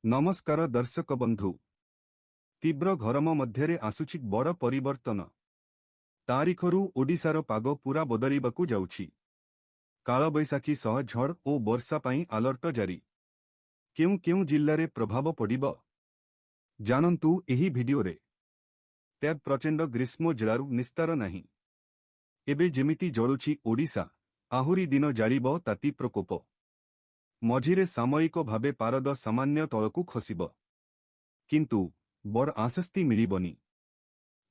नमस्कार दर्शक बंधु। तीव्र गरम मध्य आसुछि बड़ परिवर्तन। तारिखरू ओडिशार पाग पूरा बदलिबाकू जाउछि। कालबैशाखी सह झड़ और वर्षा पाई अलर्ट जारी। केउ केउ जिल्लारे प्रभाव पड़िबो जानन्तु एही भिडियोरे। टैब प्रचंड ग्रीष्म जिलारू निस्तार नाही। एबे जेमिति जळुछि ओडिशा, आहुरी दिन जाळिबो ताती प्रकोप। मझिरे सामयिक भावे पारद सामान्य तलकू खसिबो, किंतु बड़ आश्वस्ति मिलिबनी।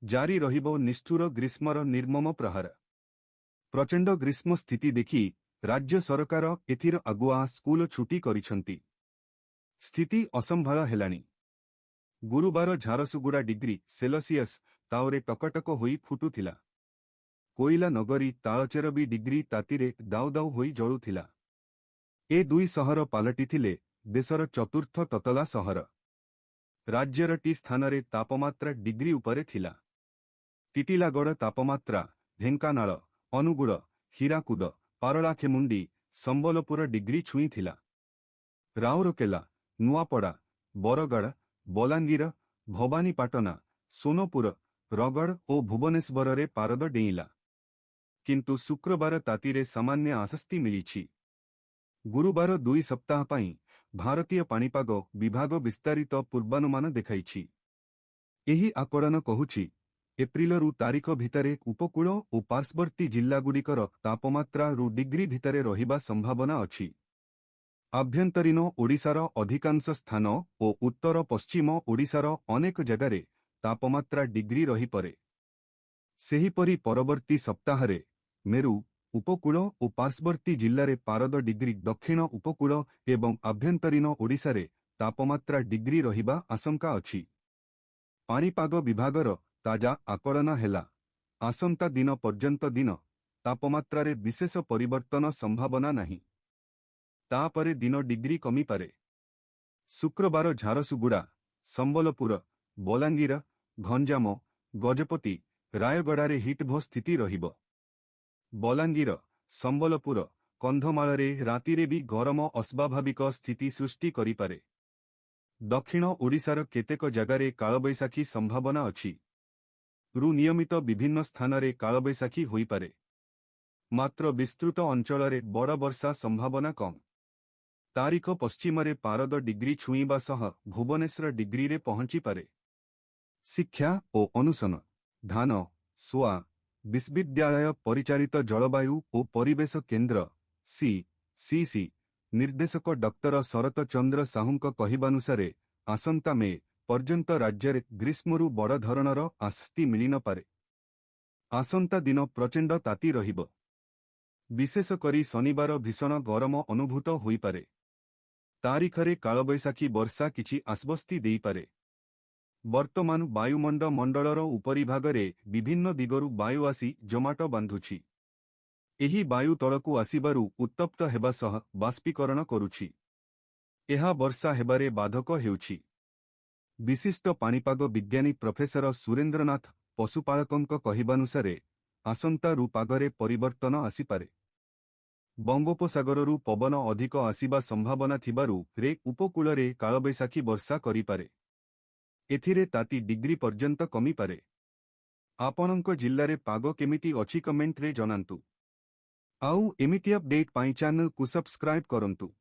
जारी रहिबो निष्ठुर ग्रीष्मर निर्मम प्रहार। प्रचंड ग्रीष्म स्थिति देखि राज्य सरकार एथिर आगुआ स्कूल छुट्टी करिसंती। स्थिति असंभाळ हेलानी। गुरुवार झारसुगुड़ा डिग्री सेल्सियस ताओरे टकटक होई फुटुथिला। कोइला नगरी तालचेर भी डिग्री तातीरे दाउ दाउ होई जळुथिला। ए दुई सहर पालटिथिले देशर चतुर्थ ततला सहर। राज्यर टी स्थानरे तापमात्रा डिग्री उपरे थिला। टिटिलागड़ तापमात्रा, ढेंकानाल, अनुगुल, हीराकुद, पारलाखेमुंडी, संबलपुर डिग्री छुईथिला। राउरकेला, नुआपड़ा, बरगड़, बलांगीर, भवानीपाटना, सोनपुर, रगड़ और भुवनेश्वरे पारद डेइला। किंतु शुक्रवार तातीरे सामान्य आश्वस्ति मिलिछि। गुरुवार 2 सप्ताह पाई भारतीय पाणीपाग विभाग विस्तारित पूर्वानुमान देखाइछि। एही आकलन कहुछि एप्रिलरू तारीख भितरे उपकूल और पार्श्ववर्ती जिल्लागुड़िकर तापमात्रा रु डिग्री भितरे रहिबा संभावना अछि। आभ्यंतरीण ओडिशार अधिकांश स्थान और उत्तर पश्चिम ओडिशार अनेक जगारे तापमात्रा डिग्री रहिपरे। सेहीपरि परवर्ती सप्ताहरे मेरु उपकूल और पार्श्ववर्ती जिल्लारे पारद डिग्री, दक्षिण उपकूल एवं आभ्यंतरीण ओडिशारे तापमात्रा डिग्री रहिबा आशंका अछि। पाणीपाग विभागर ताजा आकलन हेला आसंता दिन पर्यंत दिन तापमात्रारे विशेष परिवर्तन संभावना नाही। तापरे दिन डिग्री कमी पारे। शुक्रवार झारसुगुड़ा, संबलपुर, बलांगीर, गंजाम, गजपति, रायगड़ारे हिटभो स्थिति रहिबो। बलांगीर, संबलपुर, कंधमाଳରେ रातिरे भी गरम अस्वाभाविक स्थिति सृष्टि करिपारे। दक्षिण ओडिशार केतेक जगारे कालबैशाखी संभावना अछि। रु नियमित विभिन्न स्थानरे कालबैशाखी होइपारे। मात्र विस्तृत अंचलरे बड़ वर्षा संभावना कम। तारीख पश्चिमरे पारद डिग्री छुईबा सह भुवनेश्वर डिग्रीरे पहुंची पारे। शिक्षा और अनुसन, धान, सोआ विश्वविद्यालय परिचालित जलवायु और परिवेश केन्द्र सीसीसी निर्देशक डॉक्टर शरत चंद्र साहूंक कहिबानुसारे आसंता मे पर्यंत राज्य ग्रीष्मरू बड़ धरणर आश्वस्ति मिली न पारे। आसंता दिन प्रचंड ताती रहिबो। विशेष करी शनिवार भीषण गरम अनुभूत होइपारे। तारीखरे कालबैशाखी वर्षा किछि आश्वस्ति देई पारे। वर्तमान वायुमंड मंडलर उपरिभागरे विभिन्न दिगरु वायु आसी जमाट बांधुछि। एही वायु तळकू आसिबारु उत्तप्त हेबा सह बाष्पीकरण करुछि। एहा वर्षा हेबारे बाधक हेउछि। विशिष्ट पाणीपाग विज्ञानी प्रोफेसर सुरेंद्रनाथ पशुपालकंक कहिबानुसारे आसंता रु पागरे परिवर्तन आसिपारे। बंगोपसागररू पवन अधिक आसिबा संभावना थिबारु रे उपकूलरे कालबैशाखी वर्षा करिपारे। एथिरे ताती डिग्री पर्यंत कमी पारे। आपणंक जिल्लारे पाग केमिति अछि कमेंट रे जनांतु। आउ एमिति अपडेट पाई चैनल को सब्सक्राइब करंतु।